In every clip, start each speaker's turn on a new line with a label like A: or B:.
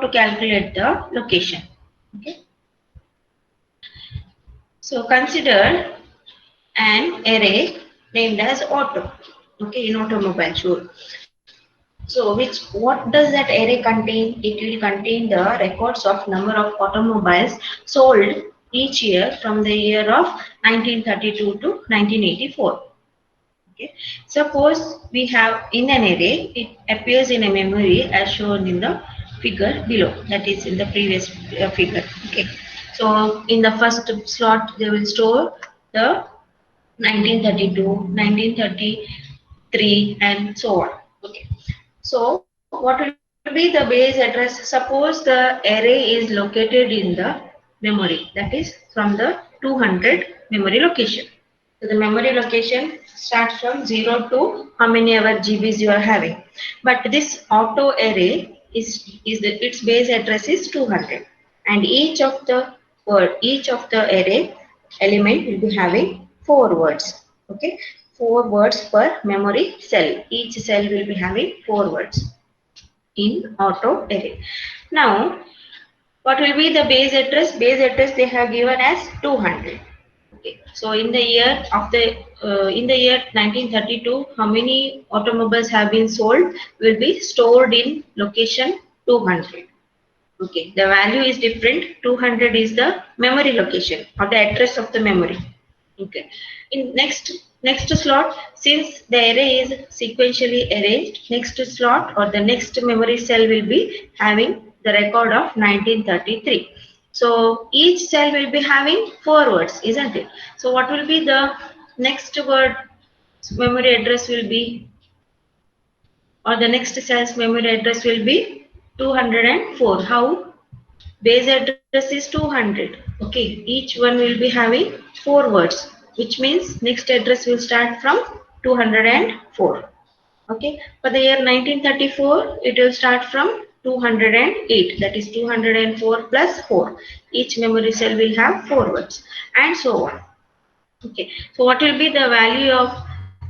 A: to calculate the location. Okay. So consider an array named as auto. Okay, in automobile, sure. So what does that array contain? It will contain the records of number of automobiles sold each year from the year of 1932 to 1984. Okay. Suppose we have in an array, it appears in a memory as shown in the figure below, that is in the previous figure. Okay. So in the first slot, they will store the 1932, 1933, and so on. Okay. So what will be the base address? Suppose the array is located in the memory, that is from the 200 memory location. So the memory location starts from 0 to how many ever GBs you are having. But this auto array is its base address is 200, and each of the array element will be having 4 words. Okay, 4 words per memory cell. Each cell will be having 4 words in auto array. Now, what will be the base address? Base address they have given as 200. Okay. So in the year 1932, how many automobiles have been sold will be stored in location 200. Okay. The value is different. 200 is the memory location or the address of the memory. Okay. In next slot, since the array is sequentially arranged, next slot or the next memory cell will be having the record of 1933. So each cell will be having 4 words, isn't it? So what will be the next word memory address will be, or the next cell's memory address will be 204. How? Base address is 200. Okay, each one will be having 4 words, which means next address will start from 204. Okay, for the year 1934, it will start from 208. That is 204 plus 4. Each memory cell will have 4 words, and so on. Okay, so what will be the value of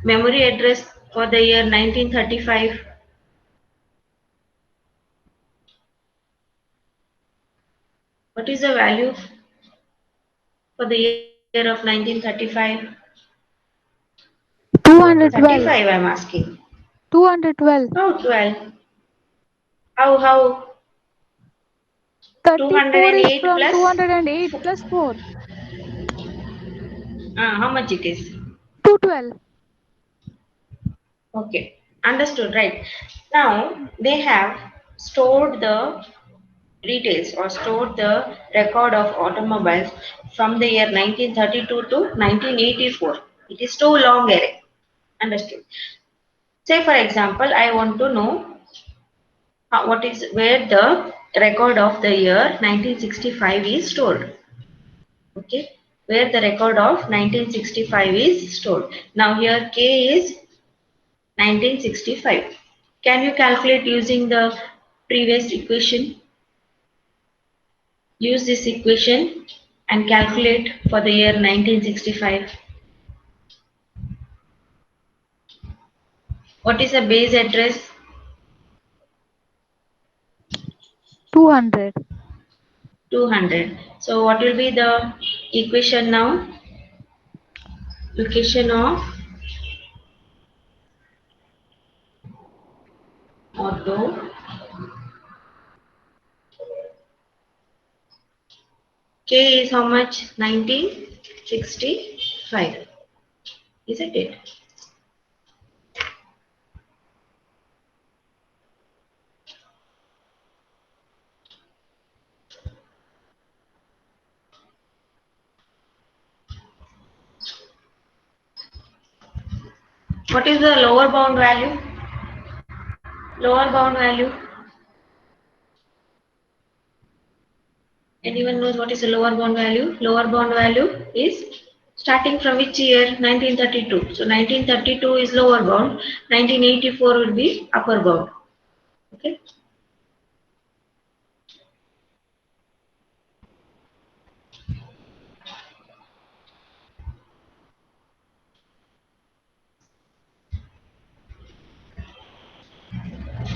A: memory address for the year 1935? What is the value for the year of 1935?
B: 212.
A: 35, I'm asking.
B: 212.
A: How 12? How?
B: 34 is
A: 208
B: from
A: plus
B: 208 plus 4.
A: how much it is?
B: 212.
A: Okay, understood, right? Now they have stored the details or stored the record of automobiles from the year 1932 to 1984. It is too long array. Understood. Say for example, I want to know what is where the record of the year 1965 is stored. Okay, where the record of 1965 is stored. Now here K is 1965. Can you calculate using the previous equation? Use this equation and calculate for the year 1965. What is the base address?
B: 200.
A: 200. So what will be the equation now? Location of auto K is how much? 1965. Isn't it? What is the lower bound value? Lower bound value. Anyone knows what is the lower bound value? Lower bound value is starting from which year? 1932. So 1932 is lower bound. 1984 will be upper bound. Okay.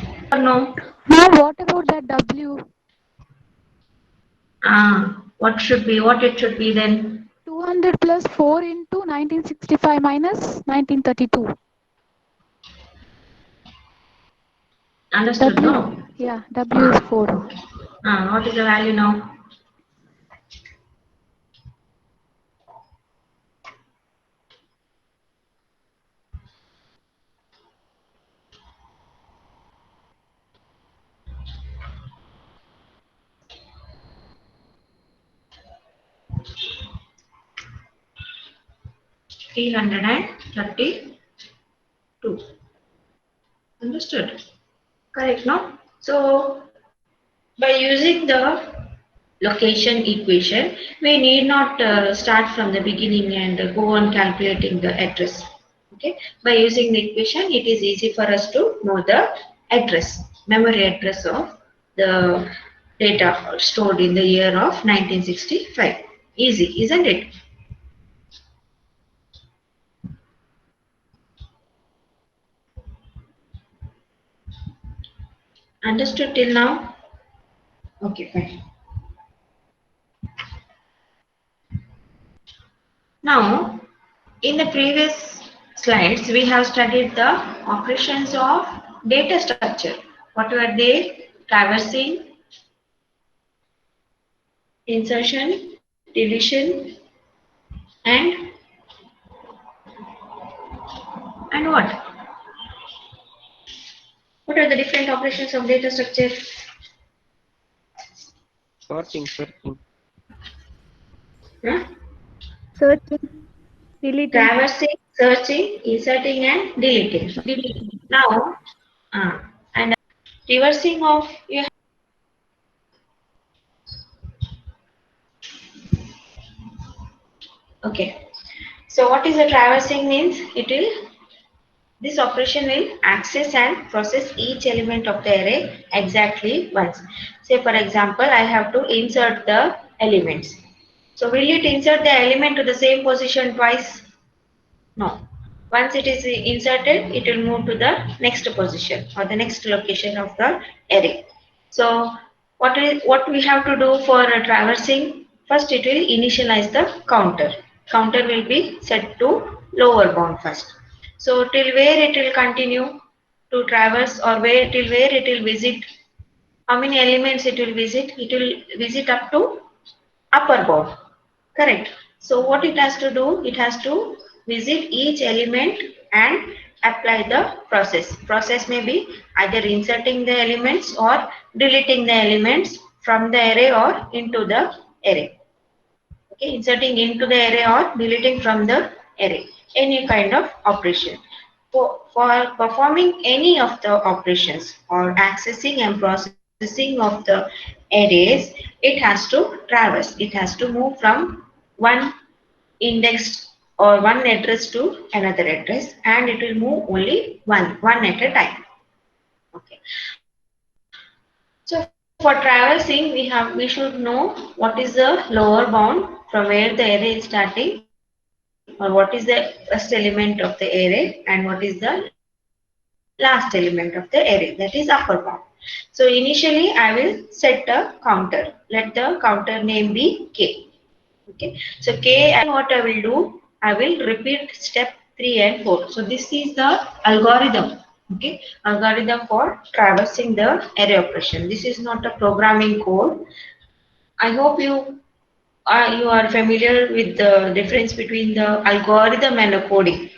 A: Yes or no?
B: Now what about that W?
A: What it should be then?
B: 200 plus 4 into 1965 minus 1932.
A: Understood,
B: W,
A: no?
B: yeah, W is 4.
A: Okay. What is the value now? 332. Understood? Correct, no? So, by using the location equation, we need not start from the beginning and go on calculating the address. Okay, by using the equation, it is easy for us to know the address, memory address of the data stored in the year of 1965. Easy, isn't it? Understood till now? Okay, fine. Now, in the previous slides, we have studied the operations of data structure. What were they? Traversing, insertion, deletion, and what? What are the different operations of data structure?
C: Sorting.
A: Huh?
B: Searching, deleting,
A: Traversing, searching, inserting, and deleting.
B: deleting.
A: Now, and reversing of you. Okay. So what is the traversing means? It will This operation will access and process each element of the array exactly once. Say for example, I have to insert the elements. So will it insert the element to the same position twice? No. Once it is inserted, it will move to the next position or the next location of the array. So what we have to do for traversing? First, it will initialize the counter. Counter will be set to lower bound first. So till where it will continue to traverse or where it will visit? How many elements it will visit? It will visit up to upper bound. Correct. So what it has to do? It has to visit each element and apply the process. Process may be either inserting the elements or deleting the elements from the array or into the array. Okay, inserting into the array or deleting from the array. Any kind of operation. For performing any of the operations or accessing and processing of the arrays, it has to traverse. It has to move from one indexed or one address to another address, and it will move only one at a time. Okay. So for traversing, we should know what is the lower bound from where the array is starting, or what is the first element of the array, and what is the last element of the array, that is upper bound. So initially I will set a counter. Let the counter name be k. Okay. So k, what I will do, I will repeat step 3 and 4. So this is the algorithm. Okay, algorithm for traversing the array operation. This is not a programming code. I hope you are familiar with the difference between the algorithm and a coding.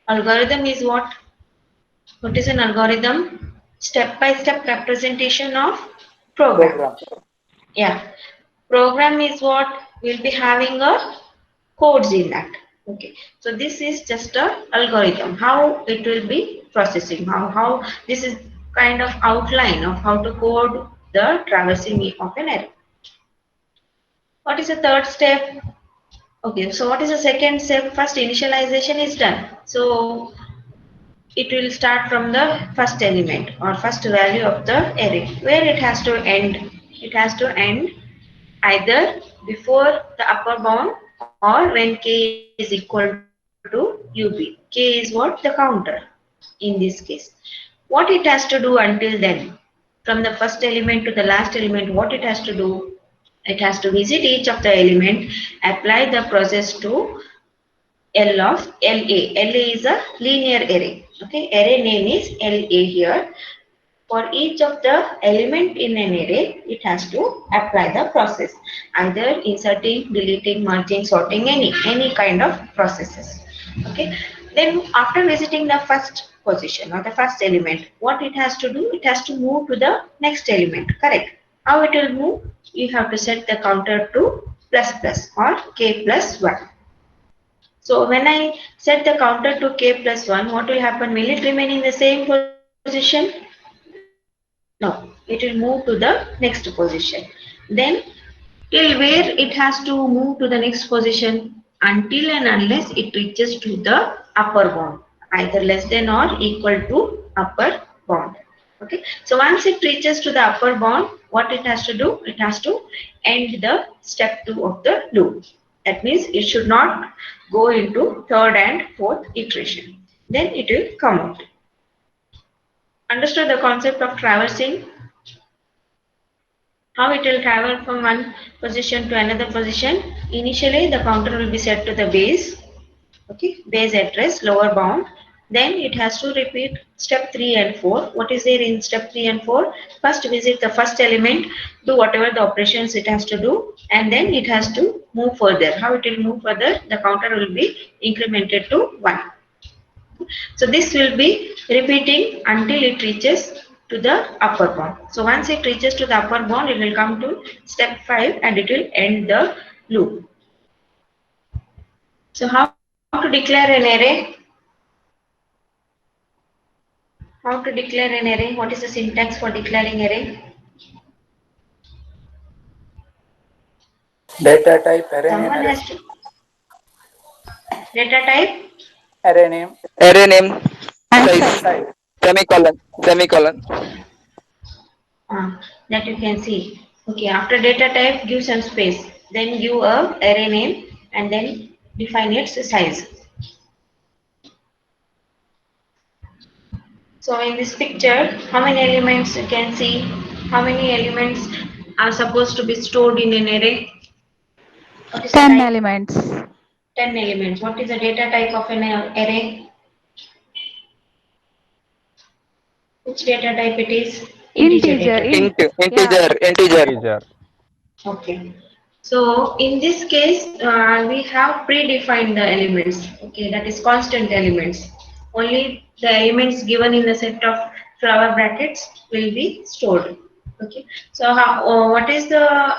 A: Algorithm is what? What is an algorithm? Step by step representation of program.
C: Program.
A: Yeah. Program is what? Will be having a codes in that. Okay. So this is just a algorithm. How it will be processing. How this is kind of outline of how to code the traversing of an array. What is the third step? Okay, so what is the second step? First initialization is done. So it will start from the first element or first value of the array. Where it has to end? It has to end either before the upper bound or when k is equal to ub. K is what? The counter in this case. What it has to do until then? From the first element to the last element, what it has to do? It has to visit each of the element, apply the process to L of LA. LA is a linear array. Okay, array name is LA here. For each of the element in an array, it has to apply the process, either inserting, deleting, merging, sorting, any kind of processes. Okay. Then after visiting the first position or the first element, what it has to do? It has to move to the next element. Correct. How it will move? You have to set the counter to plus plus or k plus 1. So when I set the counter to k plus 1, what will happen? Will it remain in the same position? No, it will move to the next position. Then till where it has to move to the next position, until and unless it reaches to the upper bound, either less than or equal to upper bound. Okay. So once it reaches to the upper bound, what it has to do? It has to end the step 2 of the loop. That means it should not go into third and fourth iteration. Then it will come out. Understood the concept of traversing? How it will travel from one position to another position? Initially, the counter will be set to the base, okay, base address, lower bound. Then it has to repeat step 3 and 4. What is there in step 3 and 4? First visit the first element, do whatever the operations it has to do, and then it has to move further. How it will move further? The counter will be incremented to 1. So this will be repeating until it reaches to the upper bound. So once it reaches to the upper bound, it will come to step 5 and it will end the loop. So how to declare an array? How to declare an array? What is the syntax for declaring array?
D: Data type, array name,
A: Someone
D: array,
A: has to data type.
D: array name,
C: Array name,
B: And
C: size,
B: size.
D: size.
C: semicolon, semicolon.
A: That you can see. Okay, after data type, give some space. Then give a array name and then define its size. So in this picture, how many elements you can see? How many elements are supposed to be stored in an array? What is the
B: 10
A: type?
B: elements.
A: 10 elements. What is the data type of an array? Which data type it is? Integer
B: Integer.
A: data type.
B: Int. Yeah.
C: Integer.
E: Integer.
A: Okay. So in this case, we have predefined the elements. Okay, that is constant elements. Only the elements given in the set of flower brackets will be stored. Okay. So how, what is the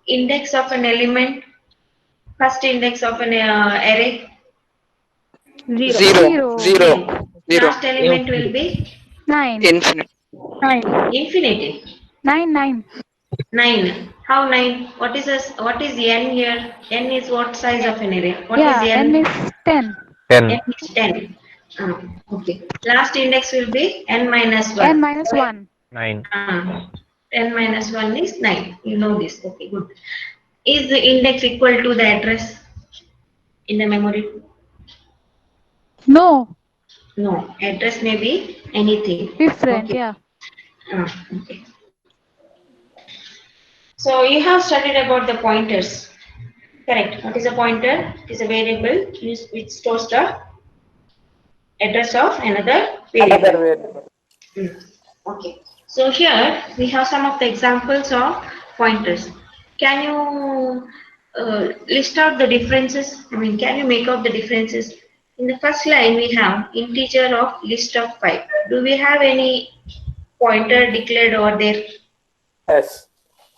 A: index of an element? First index of an array?
E: Zero.
C: Zero,
B: Zero.
C: zero,
A: 0.
C: zero.
A: Last element will be
B: 9.
C: Infinite.
A: infinity.
B: 9, 9.
A: 9. How 9? What is this? What is n here? N is what size of an array? What is
B: Yeah. N
A: n?
B: is 10.
A: N
E: 10.
A: is 10. Okay. Last index will be n minus
B: N
A: 1.
B: minus 1.
E: 9.
A: 10 minus 1 is 9. You know this. Okay, good. Is the index equal to the address in the memory?
B: No.
A: No. Address may be anything.
B: Different.
A: Okay.
B: Yeah.
A: Okay. So you have studied about the pointers. Correct. What is a pointer? It is a variable which stores the address of another
D: Another
A: variable.
D: variable.
A: Okay. So here we have some of the examples of pointers. Can you list out the differences? I mean, can you make out the differences? In the first line, we have integer of list of 5. Do we have any pointer declared over there?
D: S.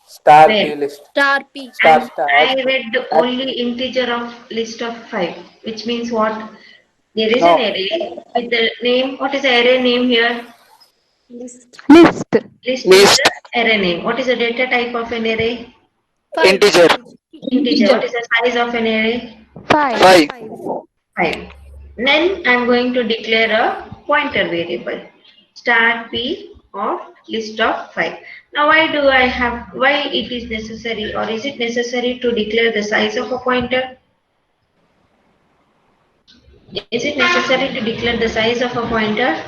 D: Star
A: Where?
D: P list.
F: Star P.
D: Star
A: I
D: star.
A: read
D: At,
A: only integer of list of 5, which means what? There is an
D: no.
A: array with the name. What is the array name here?
F: List.
B: List.
A: List is
C: List,
A: the array name. What is the data type of an array?
F: 5.
C: integer.
A: Integer. What is the size of an array?
B: 5.
C: 5.
F: 5.
A: 5. Then I am going to declare a pointer variable. Star p of list of 5. Now why it is necessary, or is it necessary to declare the size of a pointer? Is it necessary to declare the size of a pointer?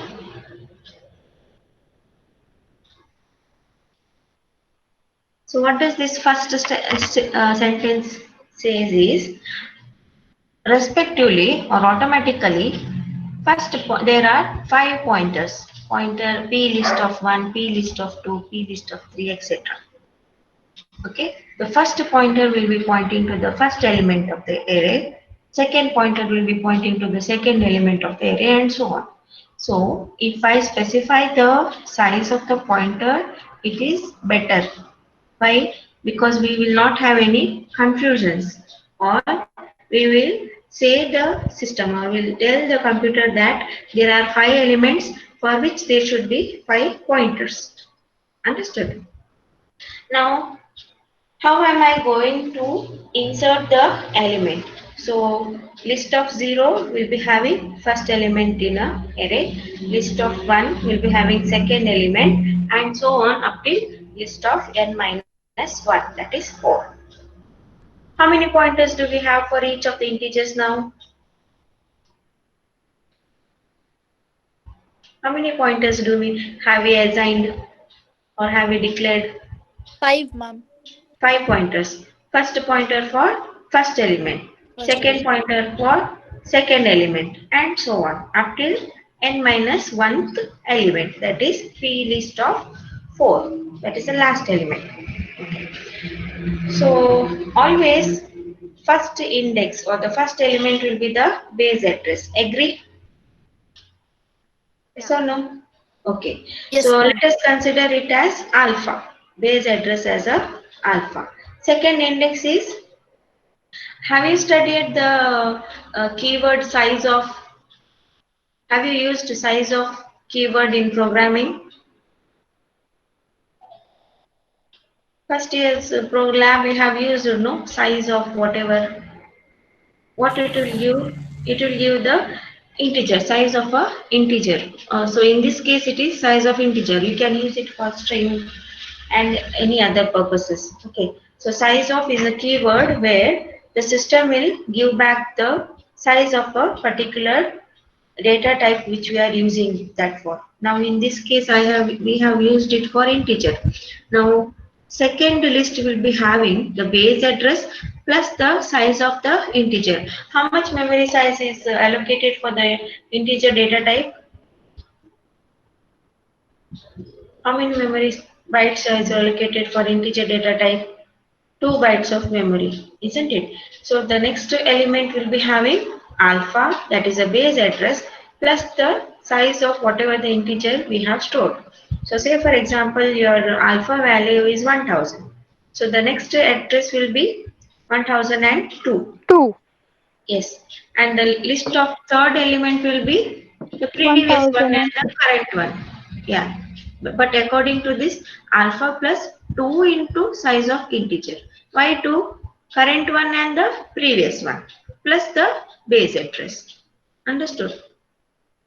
A: So what does this first sentence says is, respectively or automatically, there are 5 pointers. Pointer P list of 1, P list of 2, P list of 3, etc. Okay, the first pointer will be pointing to the first element of the array. Second pointer will be pointing to the second element of the array, and so on. So if I specify the size of the pointer, it is better. Why? Because we will not have any confusions, or we will say the system, or will tell the computer that there are 5 elements for which there should be 5 pointers. Understood? Now, how am I going to insert the element? So, list of 0 will be having first element in a array, list of 1 will be having second element, and so on up till list of n minus 1, that is 4. How many pointers do we have for each of the integers now? How many pointers do we have we assigned or have we declared?
F: 5, ma'am.
A: 5 pointers. First pointer for first element,
F: First
A: second
F: element.
A: pointer for second element, and so on up till n minus 1th element, that is p list of 4, that is the last element. So always first index or the first element will be the base address. Agree? Yes or no? Okay.
F: Yes,
A: So
F: ma'am.
A: let us consider it as alpha. Base address as a alpha. Second index is, have you studied the keyword size of, have you used size of keyword in programming? First year's program we have used, no, size of whatever. What it will give? It will give the integer, size of a integer. So in this case it is size of integer. You can use it for string and any other purposes. Okay, so size of is a keyword where the system will give back the size of a particular data type which we are using that for. Now in this case we have used it for integer. Now second list will be having the base address plus the size of the integer. How much memory size is allocated for the integer data type? How many memory bytes is allocated for integer data type? 2 bytes of memory, isn't it? So the next element will be having alpha, that is a base address, plus the size of whatever the integer we have stored. So say for example your alpha value is 1000. So the next address will be 1002.
B: 2.
A: Yes, and the list of third element will be the previous one
B: 1000
A: and
B: and
A: the current one. Yeah, but according to this, alpha plus 2 into size of integer. Why 2? Current one and the previous one plus the base address. Understood?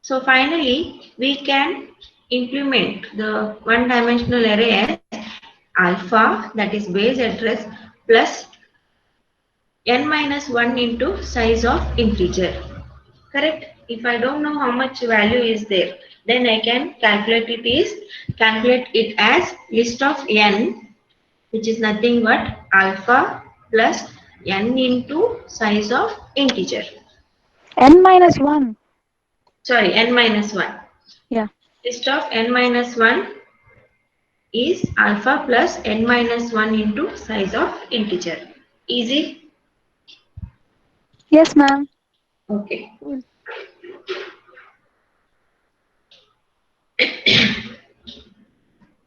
A: So finally, we can implement the one-dimensional array as alpha, that is base address, plus n minus 1 into size of integer. Correct? If I don't know how much value is there, then I can calculate it as list of n, which is nothing but alpha plus n into size of integer.
B: n minus 1.
A: Sorry, n minus 1.
B: Yeah.
A: List of n minus 1 is alpha plus n minus 1 into size of integer. Easy?
B: Yes, ma'am.
A: Okay.
B: Cool.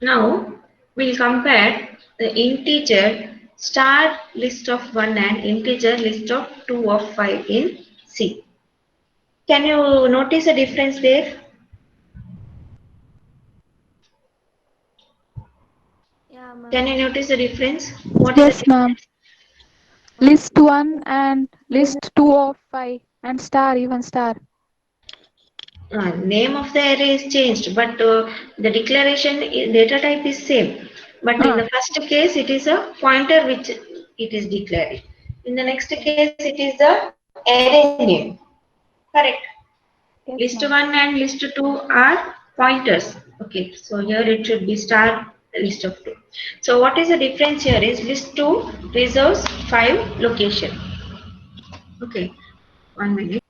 A: Now we'll compare the integer star list of 1 and integer list of 2 of 5 in C. Can you notice a difference there?
F: Yeah,
A: Can
F: ma'am.
A: you notice the difference? What is the
B: Yes, ma'am.
A: difference?
B: List 1 and list 2 of 5 and star, even star.
A: Name of the array is changed, but the declaration data type is same. But in
B: Ah,
A: the first case, it is a pointer which it is declared. In the next case, it is the array name. Correct. List
B: yes,
A: 1
B: ma'am.
A: and list 2 are pointers. Okay, so here it should be star list of 2. So what is the difference here is list 2 reserves 5 location. Okay, 1 minute.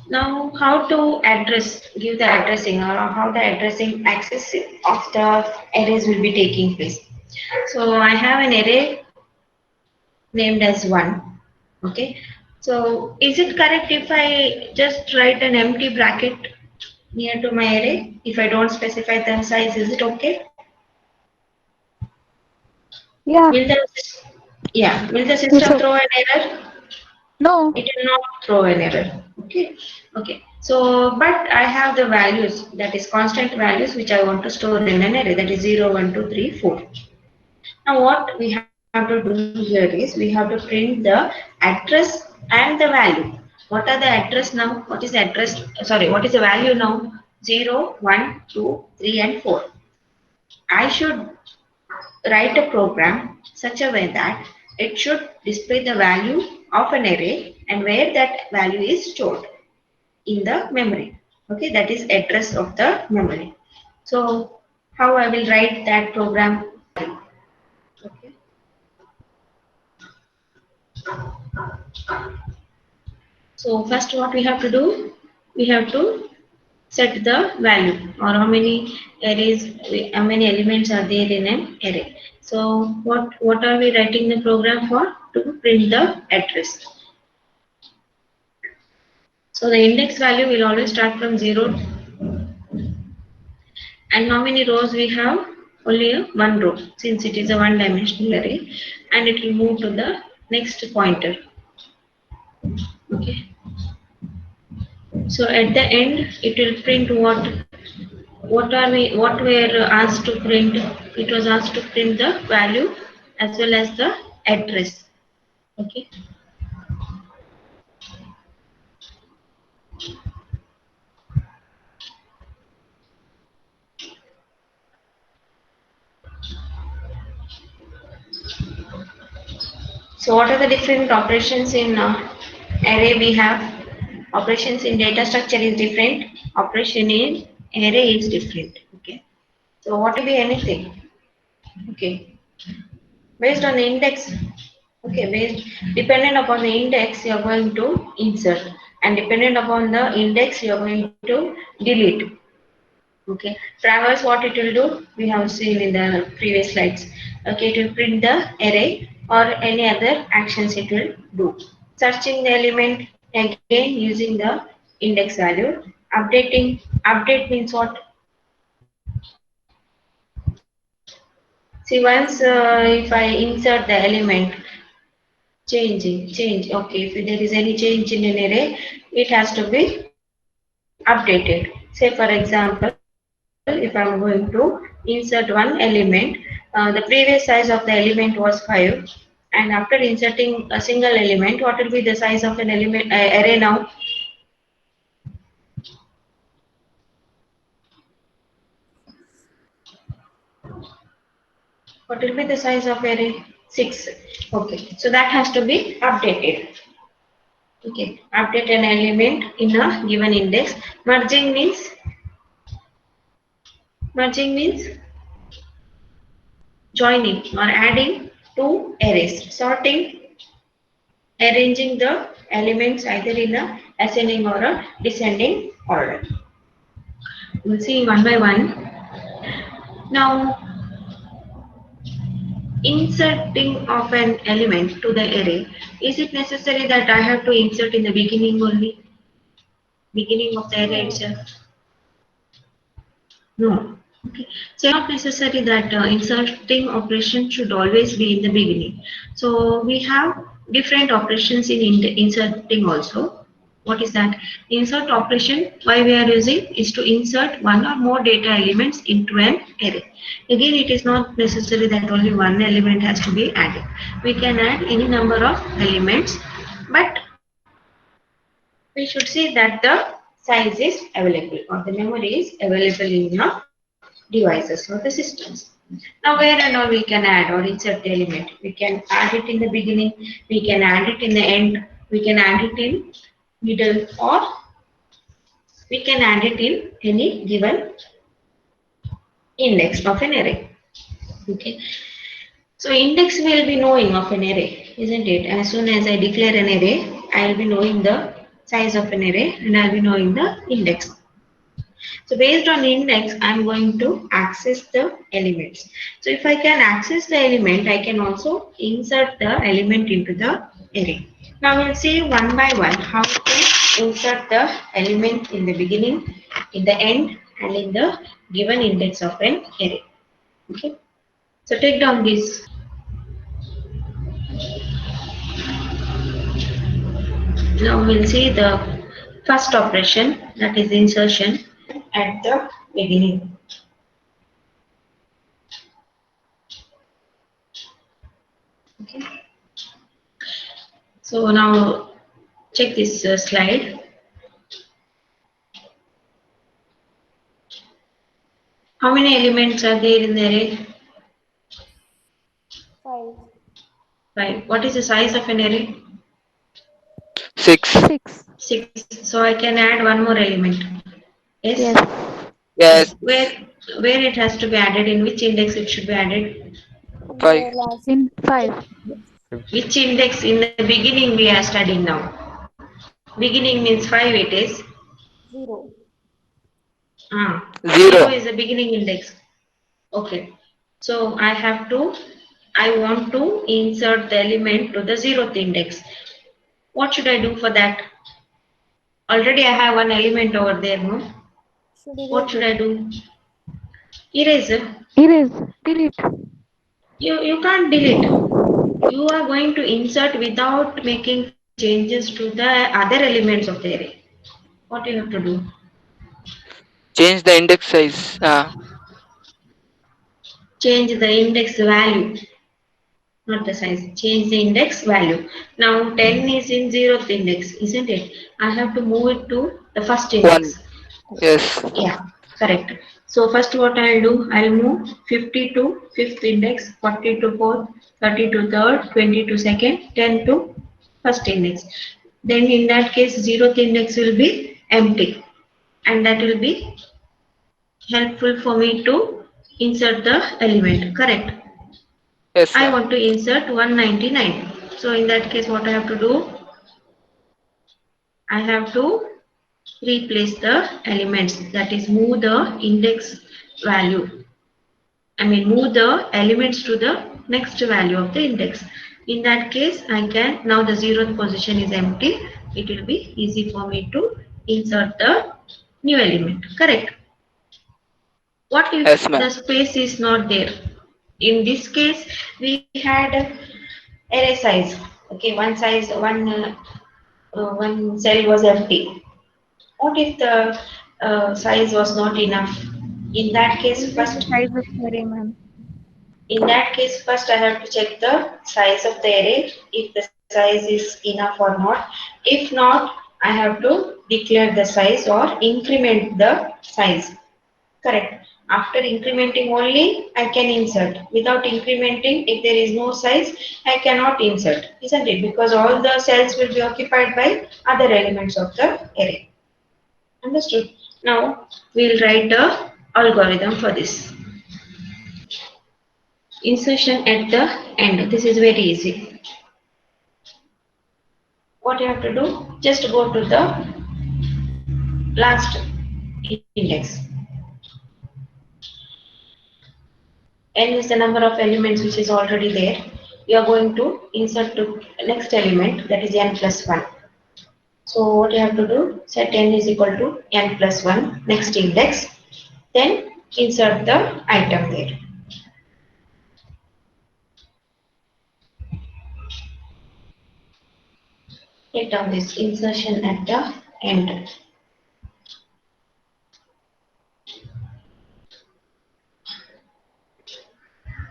A: Now, how to address, give the addressing, or how the addressing access of the arrays will be taking place. So I have an array named as 1. Okay. So is it correct if I just write an empty bracket near to my array? If I don't specify the size, is it okay?
B: Yeah.
A: Will the will the
B: Yes,
A: system
B: okay.
A: throw an error?
B: No.
A: It will not throw an error. Okay. Okay. So, but I have the values, that is constant values, which I want to store in an array, that is 0, 1, 2, 3, 4. Now, what we have to do here is we have to print the address and the value. What are the address now? What is the address? Sorry, what is the value now? 0, 1, 2, 3, and 4. I should write a program such a way that it should display the value of an array and where that value is stored in the memory. Okay, that is address of the memory. So, how I will write that program? Okay. So first what we have to do, we have to set the value or how many arrays, how many elements are there in an array. So what are we writing the program for? To print the address. So the index value will always start from 0 and how many rows we have? Only one row since it is a one dimensional array and it will move to the next pointer. Okay. So at the end it will print what were asked to print. It was asked to print the value as well as the address. Okay. So what are the different operations in array we have? Operations in data structure is different. Operation in array is different. Okay. So what will be anything? Okay. Based on the index. Okay. Based dependent upon the index, you are going to insert, and dependent upon the index, you are going to delete. Okay, traverse, what it will do, we have seen in the previous slides. Okay, it will print the array or any other actions it will do. Searching the element again using the index value. Update means what? See, once if I insert the element, change. Okay, if there is any change in an array, it has to be updated. Say for example, if I'm going to insert one element, the previous size of the element was 5, and after inserting a single element, what will be the size of an element array now? What will be the size of array? 6. Okay, so that has to be updated. Okay, update an element in a given index. Merging means joining or adding two arrays. Sorting, arranging the elements either in a ascending or a descending order. We'll see one by one. Now, inserting of an element to the array, is it necessary that I have to insert in the beginning only? Beginning of the array
F: No.
A: itself? No. Okay. So it's not necessary that inserting operation should always be in the beginning. So we have different operations in inserting also. What is that? Insert operation, why we are using is to insert one or more data elements into an array. Again, it is not necessary that only one element has to be added. We can add any number of elements, but we should see that the size is available or the memory is available in your devices or the systems. Now, where and all we can add or insert the element. We can add it in the beginning, we can add it in the end, we can add it in middle or we can add it in any given index of an array. Okay. So index will be knowing of an array, isn't it? As soon as I declare an array, I will be knowing the size of an array and I'll be knowing the index. So based on index, I'm going to access the elements. So if I can access the element, I can also insert the element into the array. Now we'll see one by one how to insert the element in the beginning, in the end, and in the given index of an array. Okay. So take down this. Now we'll see the first operation, that is insertion at the beginning. Okay. So now check this slide. How many elements are there in the array?
F: 5.
A: 5. What is the size of an array?
C: 6.
B: 6.
A: 6. So I can add one more element. Yes?
B: Yes.
C: Yes.
A: Where it has to be added, in which index it should be added?
C: 5.
F: Last.
B: In 5.
A: Which index in the beginning we are studying now? Beginning means 5 it is.
F: 0.
A: 0
C: 0.
A: is the beginning index. Okay. So I want to insert the element to the 0th index. What should I do for that? Already I have one element over there, no?
F: Should
A: What
F: erase
A: should
F: it.
A: I do? Erase.
B: Erase. Delete.
A: You can't delete. You are going to insert without making changes to the other elements of the array. What you have to do?
C: Change the index size.
A: Change the index value, not the size. Change the index value. Now 10 is in 0th index, isn't it? I have to move it to the first
C: 1.
A: index.
C: Yes.
A: Yeah, correct. So first what I'll do, I'll move 50 to 5th index, 40 to 4th, 30 to 3rd, 20 to 2nd, 10 to first index. Then in that case 0th index will be empty and that will be helpful for me to insert the element, correct?
C: Yes,
A: I
C: ma'am.
A: want to insert 199. So in that case what I have to do, I have to replace the elements, that is move the index value. I mean move the elements to the next value of the index. In that case I can, now the 0th position is empty, it will be easy for me to insert the new element, correct? What if
C: Yes, ma'am.
A: the space is not there? In this case we had array size. Okay, one size, one cell was empty. What if the size was not enough? In that case,
E: Increase the
A: first,
E: size of the array, ma'am.
A: I have to check the size of the array, if the size is enough or not. If not, I have to declare the size or increment the size. Correct. After incrementing only, I can insert. Without incrementing, if there is no size, I cannot insert, isn't it? Because all the cells will be occupied by other elements of the array. Understood? Now, we'll write a algorithm for this. Insertion at the end. This is very easy. What you have to do? Just go to the last index. N is the number of elements which is already there. You are going to insert to next element, that is n plus 1. So what you have to do, set n is equal to n plus 1, next index, then insert the item there. Take down this insertion at the end.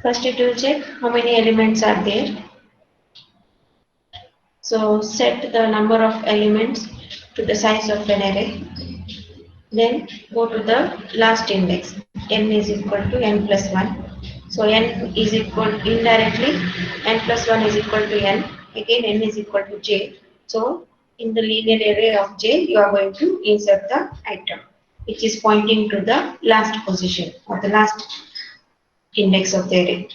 A: First it will check how many elements are there. So set the number of elements to the size of an array. Then go to the last index. N is equal to n plus 1. So n is equal, indirectly n plus 1 is equal to n. Again n is equal to j. So in the linear array of j, you are going to insert the item, which is pointing to the last position or the last index of the array.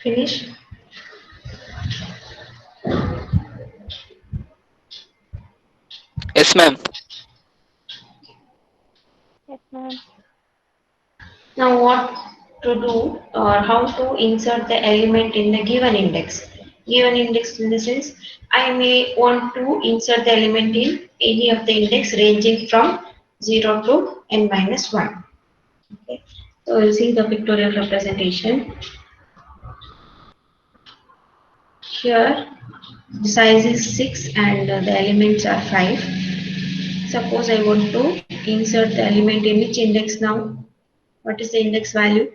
A: Finish?
C: Yes, ma'am.
F: Yes, ma'am.
A: Now what to do or how to insert the element in the given index. Given index in the sense, I may want to insert the element in any of the index ranging from 0 to n minus 1. Okay. So you see the pictorial representation. Here the size is 6 and the elements are 5. Suppose I want to insert the element in which index now? What is the index value?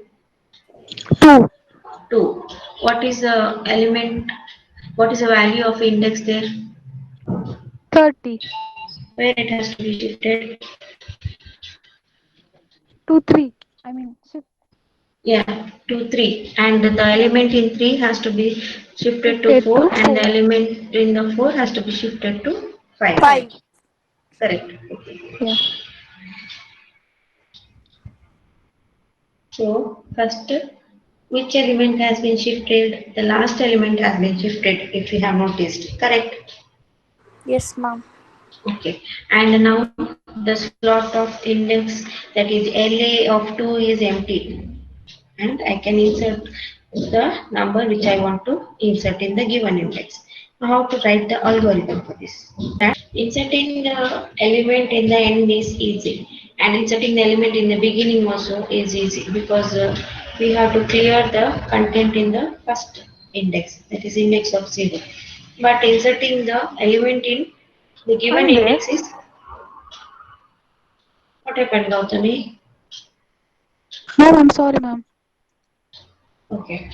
B: 2.
A: 2. What is the element? What is the value of index there?
B: 30.
A: Where it has to be shifted?
B: 2, 3. I mean, shift.
A: Yeah, to 3. And the element in 3 has to be shifted to
B: Shifted
A: 4
B: to
A: and the
B: 4.
A: element in the 4 has to be shifted to 5.
B: 5.
A: Correct.
B: Yeah.
A: So, first, which element has been shifted? The last element has been shifted if you have noticed. Correct.
F: Yes, ma'am.
A: Okay. And now the slot of index, that is LA of 2 is empty. And I can insert the number which I want to insert in the given index. Now, how to write the algorithm for this? That inserting the element in the end is easy, and inserting the element in the beginning also is easy because we have to clear the content in the first index, that is index of 0. But inserting the element in the given
B: I'm there.
A: index is what happened, Gautami?
B: No, I'm sorry, ma'am.
A: Okay.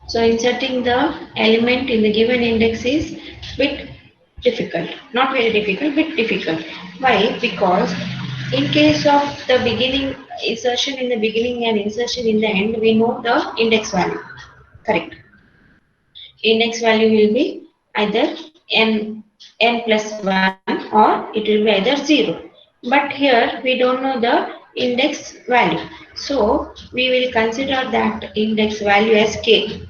A: So inserting the element in the given index is bit difficult. Not very difficult, bit difficult. Why? Because in case of the beginning, insertion in the beginning and insertion in the end, we know the index value. Correct. Index value will be either n plus 1 or it will be either 0. But here we don't know the index value. So we will consider that index value as k.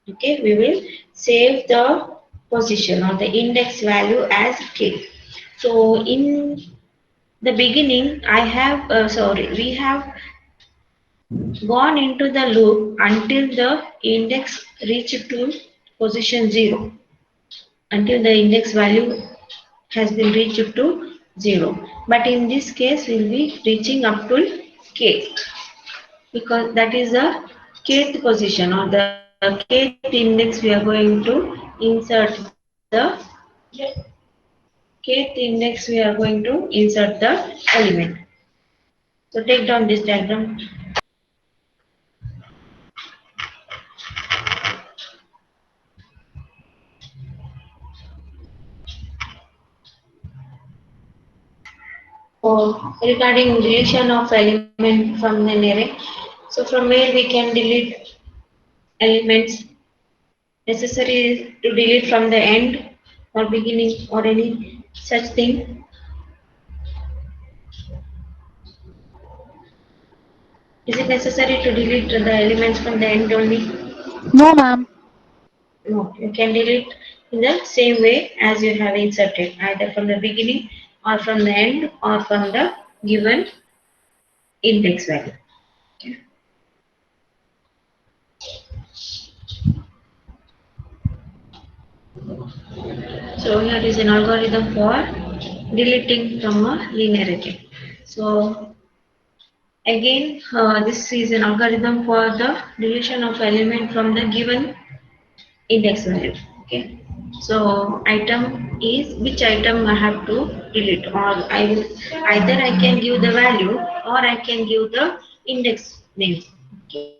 A: Okay, we will save the position or the index value as k. So in the beginning I have we have gone into the loop until the index reached to position 0, until the index value has been reached to 0. But in this case we will be reaching up to k, because that is the kth position or the kth index we are going to insert the kth index we are going to insert the element. So take down this diagram. So regarding deletion of element from an array, so from where we can delete elements necessary to delete from the end or beginning or any such thing. Is it necessary to delete the elements from the end only?
B: No, ma'am.
A: No, you can delete in the same way as you have inserted, either from the beginning or from the end or from the given index value. So here is an algorithm for deleting from a linear array. So again, this is an algorithm for the deletion of element from the given index value. Okay. So item is which item I have to delete, or I will either I can give the value or I can give the index name. Okay.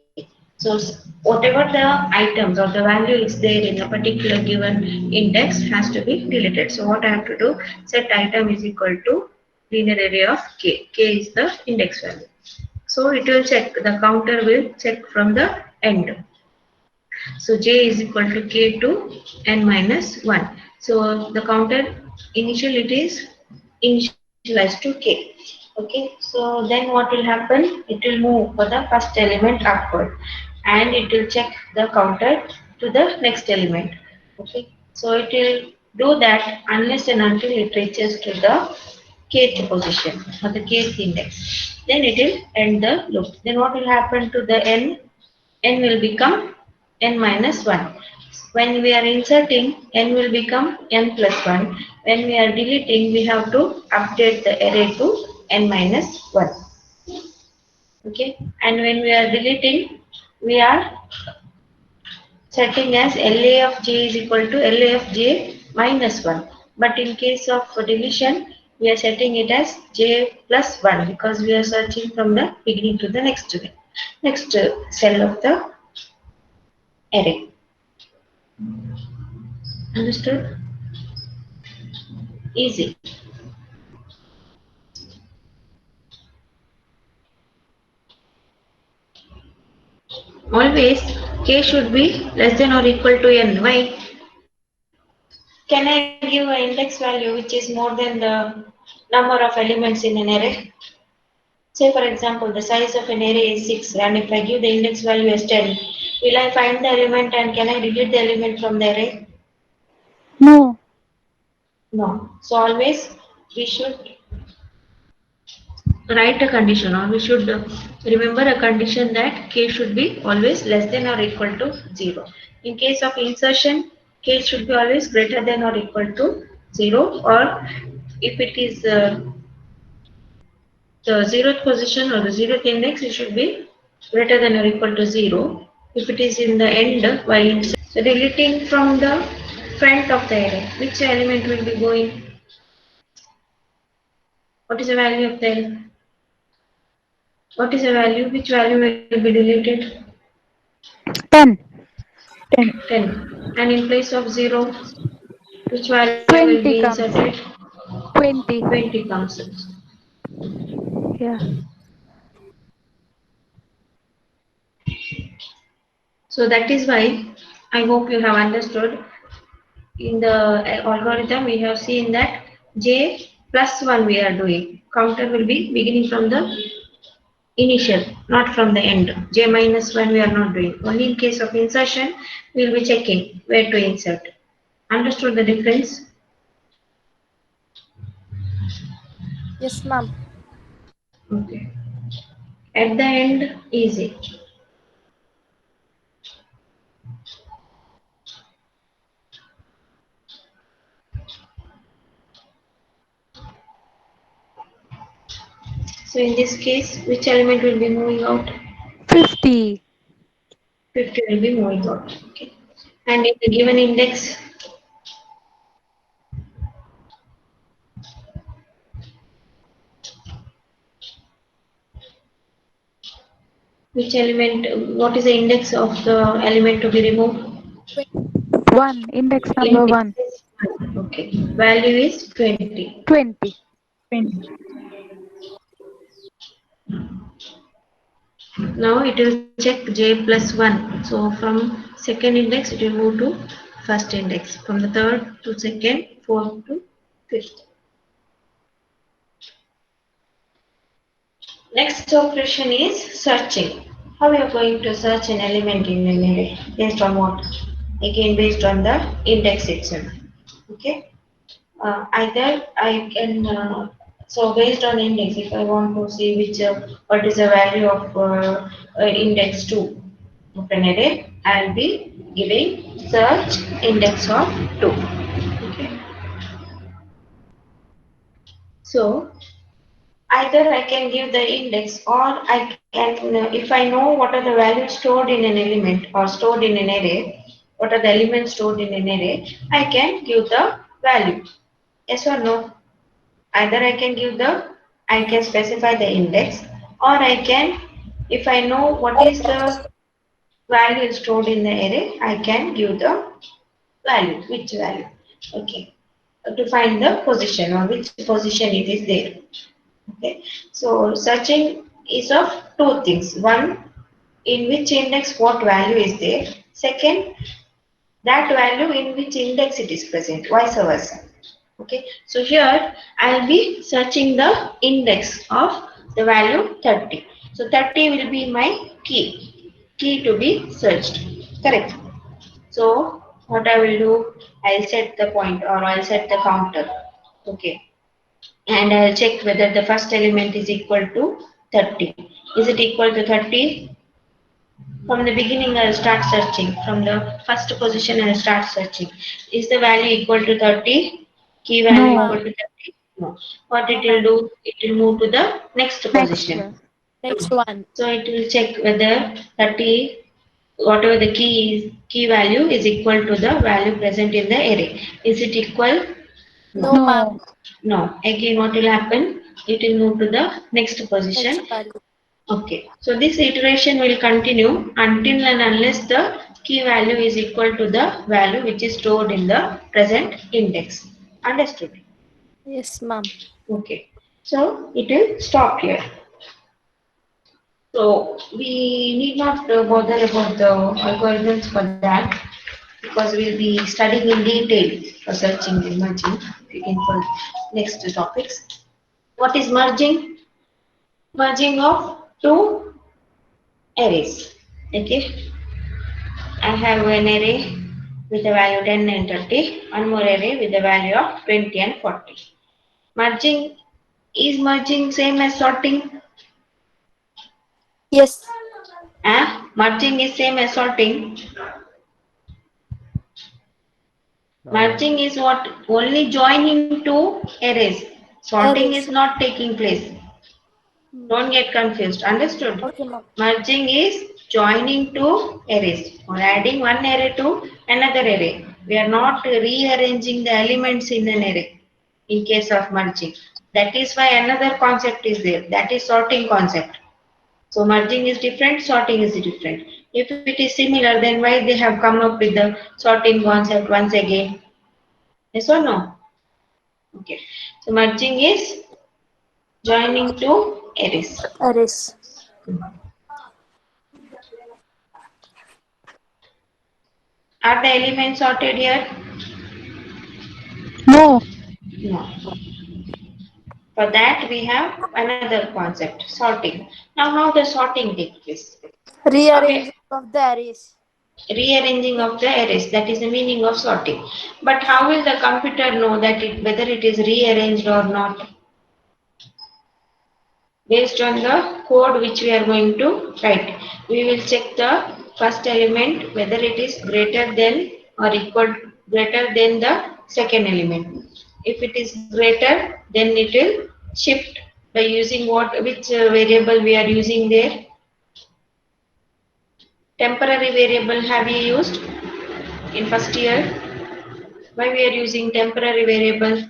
A: So whatever the items or the value is there in a particular given index has to be deleted. So what I have to do, set item is equal to linear array of k. K is the index value. So it will check, the counter will check from the end. So j is equal to k to n minus 1. So the counter initial it is initialized to k. Okay, so then what will happen? It will move for the first element upward and it will check the counter to the next element. Okay, so it will do that unless and until it reaches to the kth position or the kth index. Then it will end the loop. Then what will happen to the n? N will become n minus 1. When we are inserting, n will become n plus 1. When we are deleting, we have to update the array to n minus 1. Okay, and when we are deleting, we are setting as LA of j is equal to LA of j minus 1. But in case of deletion, we are setting it as j plus 1 because we are searching from the beginning to the next cell of the array. Understood? Easy. Always k should be less than or equal to n. Why? Can I give an index value which is more than the number of elements in an array? Say for example, the size of an array is 6 and if I give the index value as 10, will I find the element and can I delete the element from the array?
B: No.
A: No. So always we should write a condition or we should remember a condition that k should be always less than or equal to 0. In case of insertion, k should be always greater than or equal to 0, or if it is the 0th position or the 0th index, it should be greater than or equal to 0. If it is in the end while so deleting from the front of the array, which element will be going? What is the value of the what is the value? Which value will be deleted?
B: 10.
E: 10.
A: 10. And in place of 0, which value will be
B: 20 comes.
A: inserted?
B: 20.
A: 20 comes.
B: Yeah.
A: So that is why I hope you have understood. In the algorithm, we have seen that j plus 1 we are doing. Counter will be beginning from the initial, not from the end. J minus 1 we are not doing. Only in case of insertion, we will be checking where to insert. Understood the difference?
F: Yes, ma'am.
A: Okay. At the end, easy. So in this case, which element will be moving out?
B: 50.
A: 50 will be moving out. Okay. And in the given index, which element, what is the index of the element to be removed?
B: 1. Index number
A: Index
B: 1.
A: is 1. Okay. Value is 20.
B: 20.
E: 20.
A: Now it will check j plus 1. So from second index, it will move to first index. From the third to second, fourth to fifth. Next operation is searching. How we are going to search an element in an array? Based on what? Again, based on the index itself. Okay. Either I can, so based on index, if I want to see which, what is the value of index 2 of an array, I'll be giving search index of 2. Okay. So either I can give the index or I can, if I know what are the values stored in an element or stored in an array, what are the elements stored in an array, I can give the value. Yes or no? Either I can specify the index or I can, if I know what is the value stored in the array, I can give the value, which value. Okay. to find the position or which position it is there. Okay, so searching is of two things. One, in which index what value is there. Second, that value in which index it is present, vice versa. Okay, so here I will be searching the index of the value 30. So 30 will be my key to be searched. Correct. So what I will do, I'll set the point or I'll set the counter. Okay, and I'll check whether the first element is equal to 30. Is it equal to 30? From the beginning, I'll start searching. From the first position, I'll start searching. Is the value equal to 30? Key
F: No,
A: value
B: No.
A: equal
F: ma'am.
A: to 30? No. What it
F: No,
A: will
F: ma'am.
A: do? It will move to the next
B: Next
A: position.
B: one.
F: Next one.
A: So it will check whether 30, whatever the key value is equal to the value present in the array. Is it equal?
F: No,
A: No.
F: ma'am.
B: No.
A: No. Again, what will happen? It will move to the next
F: Next
A: position.
F: value.
A: Okay, so this iteration will continue until and unless the key value is equal to the value which is stored in the present index. Understood?
F: Yes, ma'am.
A: Okay, so it will stop here. So we need not bother about the algorithms for that because we'll be studying in detail for searching and merging in for next topics. What is merging? Merging of two arrays. Okay, I have an array with a value 10 and 30, one more array with a value of 20 and 40. Merging, is merging same as sorting?
F: Yes.
A: Merging is same as sorting.
G: No.
A: Merging is what? Only joining two arrays. Sorting is
F: Arrays.
A: not taking place.
F: Hmm.
A: Don't get confused. Understood?
F: Okay, ma'am.
A: Merging is joining two arrays or adding one array to another array. We are not rearranging the elements in an array in case of merging. That is why another concept is there. That is sorting concept. So merging is different, sorting is different. If it is similar, then why they have come up with the sorting concept once again? Yes or no? Okay. So merging is joining two arrays.
F: Arrays.
A: Are the elements sorted here?
B: No.
A: No. For that we have another concept, sorting. Now how the sorting takes place? Okay,
F: Rearranging of the arrays.
A: rearranging of the arrays, that is the meaning of sorting. But how will the computer know that whether it is rearranged or not? Based on the code which we are going to write. We will check the first element whether it is greater than or equal greater than the second element. If it is greater, then it will shift by using which variable we are using there. Temporary variable have you used in first year? Why we are using temporary variable?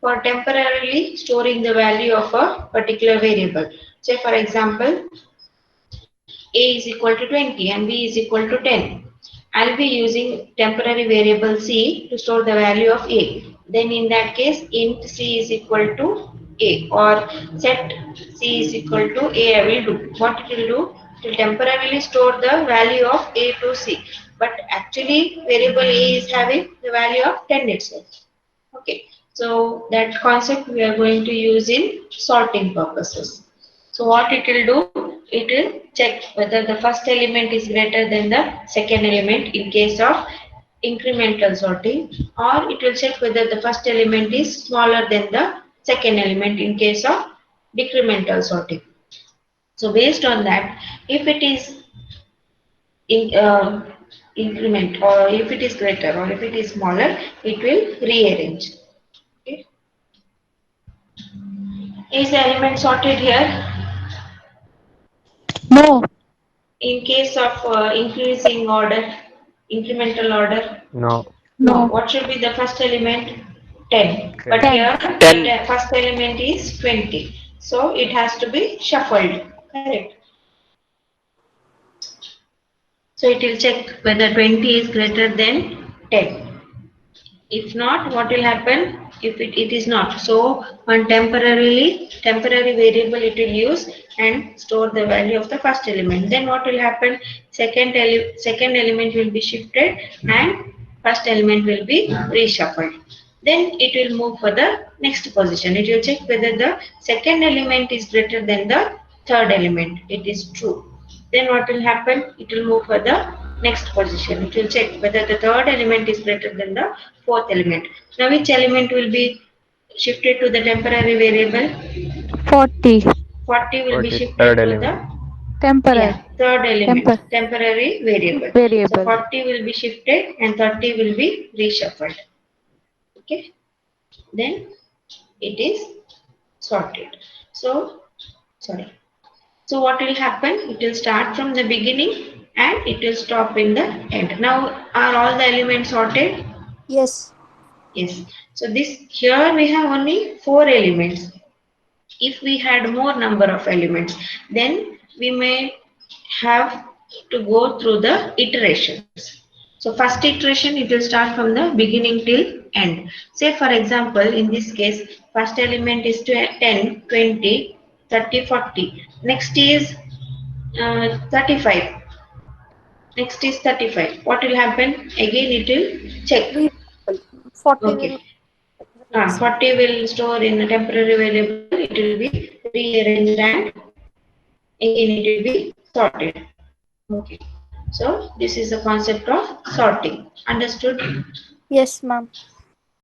A: For temporarily storing the value of a particular variable. Say for example, a is equal to 20 and b is equal to 10. I'll be using temporary variable c to store the value of a. Then in that case, int c is equal to a or set c is equal to a I will do. What it will do? It will temporarily store the value of a to c. But actually variable a is having the value of 10 itself. Okay, so that concept we are going to use in sorting purposes. So what it will do, it will check whether the first element is greater than the second element in case of incremental sorting, or it will check whether the first element is smaller than the second element in case of decremental sorting. So based on that, if it is in, increment or if it is greater or if it is smaller, it will rearrange. Okay. Is the element sorted here?
B: No.
A: In case of increasing order, incremental order,
G: No.
A: no.
B: No.
A: What should be the first element? 10. But
G: 10.
B: 10.
A: here, the
C: 10.
A: first element is 20. So it has to be shuffled. Correct. So it will check whether 20 is greater than 10. If not, what will happen? It is not. So on temporary variable it will use and store the value of the first element. Then what will happen? Second element will be shifted and first element will be reshuffled. Then it will move for the next position. It will check whether the second element is greater than the third element. It is true. Then what will happen? It will move for the next position. It will check whether the third element is greater than the fourth element. Now which element will be shifted to the temporary variable?
B: 40.
A: 40 will be
G: 40,
A: shifted
G: third
A: to the
G: element.
B: Temporary.
A: third element,
B: Temper
A: temporary variable. So
B: variable.
A: 40 will be shifted and 30 will be reshuffled. Okay. Then it is sorted. So, sorry. So what will happen? It will start from the beginning and it will stop in the end. Now are all the elements sorted?
F: Yes.
A: Yes. So this here we have only 4 elements. If we had more number of elements, then we may have to go through the iterations. So first iteration, it will start from the beginning till end. Say for example, in this case, first element is 10, 20, 30, 40. Next is 35. Next is 35. What will happen? Again it will check.
F: Reshuffle. 40
A: Okay.
F: will. Yes.
A: 40 will store in a temporary variable. It will be rearranged and again it will be sorted. Okay. So this is the concept of sorting. Understood?
F: Yes, ma'am.